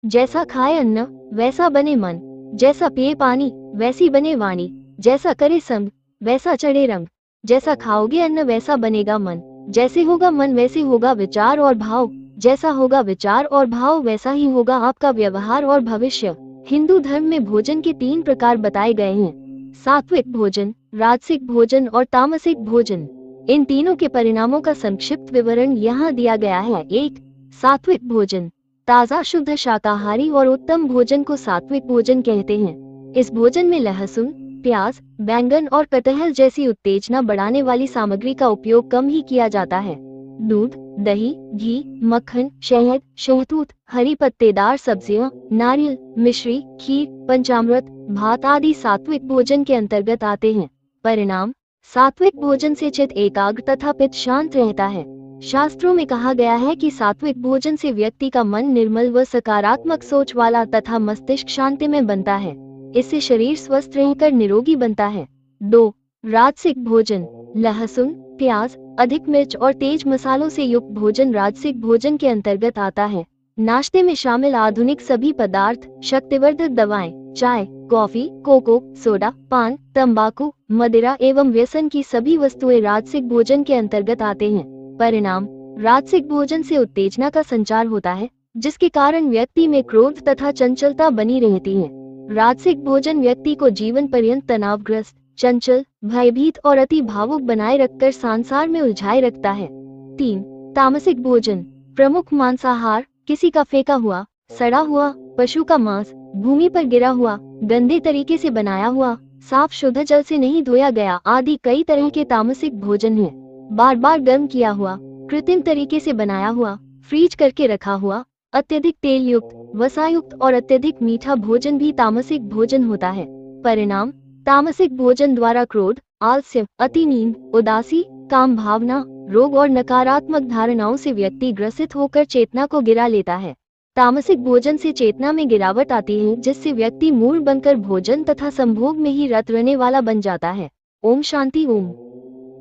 जैसा खाए अन्न वैसा बने मन, जैसा पिए पानी वैसी बने वाणी, जैसा करे संग वैसा चढ़े रंग। जैसा खाओगे अन्न वैसा बनेगा मन, जैसे होगा मन वैसे होगा विचार और भाव, जैसा होगा विचार और भाव वैसा ही होगा आपका व्यवहार और भविष्य। हिंदू धर्म में भोजन के 3 प्रकार बताए गए हैं: सात्विक भोजन, राजसिक भोजन और तामसिक भोजन। इन तीनों के परिणामों का संक्षिप्त विवरण यहाँ दिया गया है। 1. सात्विक भोजन। ताज़ा शुद्ध शाकाहारी और उत्तम भोजन को सात्विक भोजन कहते हैं। इस भोजन में लहसुन, प्याज, बैंगन और कटहल जैसी उत्तेजना बढ़ाने वाली सामग्री का उपयोग कम ही किया जाता है। दूध, दही, घी, मक्खन, शहद, शहतूत, हरी पत्तेदार सब्जियां, नारियल, मिश्री, खीर, पंचामृत, भात आदि सात्विक भोजन के अंतर्गत आते हैं। परिणाम: सात्विक भोजन से चित्त एकाग्र तथा पित्त शांत रहता है। शास्त्रों में कहा गया है कि सात्विक भोजन से व्यक्ति का मन निर्मल व सकारात्मक सोच वाला तथा मस्तिष्क शांति में बनता है। इससे शरीर स्वस्थ रहकर निरोगी बनता है। 2. राजसिक भोजन। लहसुन, प्याज, अधिक मिर्च और तेज मसालों से युक्त भोजन राजसिक भोजन के अंतर्गत आता है। नाश्ते में शामिल आधुनिक सभी पदार्थ, शक्तिवर्धक दवाएं, चाय, कॉफी, कोको, सोडा, पान, तंबाकू, मदिरा एवं व्यसन की सभी वस्तुएं राजसिक भोजन के अंतर्गत आते हैं। परिणाम: राजसिक भोजन से उत्तेजना का संचार होता है, जिसके कारण व्यक्ति में क्रोध तथा चंचलता बनी रहती है। राजसिक भोजन व्यक्ति को जीवन पर्यंत तनावग्रस्त, चंचल, भयभीत और अति भावुक बनाए रखकर संसार में उलझाए रखता है। 3. तामसिक भोजन। प्रमुख मांसाहार, किसी का फेंका हुआ, सड़ा हुआ, पशु का मांस, भूमि पर गिरा हुआ, गंदे तरीके से बनाया हुआ, साफ शुद्ध जल से नहीं धोया गया आदि कई तरह के तामसिक भोजन हैं। बार बार गर्म किया हुआ, कृत्रिम तरीके से बनाया हुआ, फ्रीज करके रखा हुआ, अत्यधिक तेल युक्त, वसायुक्त और अत्यधिक मीठा भोजन भी तामसिक भोजन होता है। परिणाम: तामसिक भोजन द्वारा क्रोध, आलस्य, अति नींद, उदासी, काम भावना, रोग और नकारात्मक धारणाओं से व्यक्ति ग्रसित होकर चेतना को गिरा लेता है। तामसिक भोजन से चेतना में गिरावट आती है, जिससे व्यक्ति मूढ़ बनकर भोजन तथा संभोग में ही रत रहने वाला बन जाता है। ओम शांति ओम।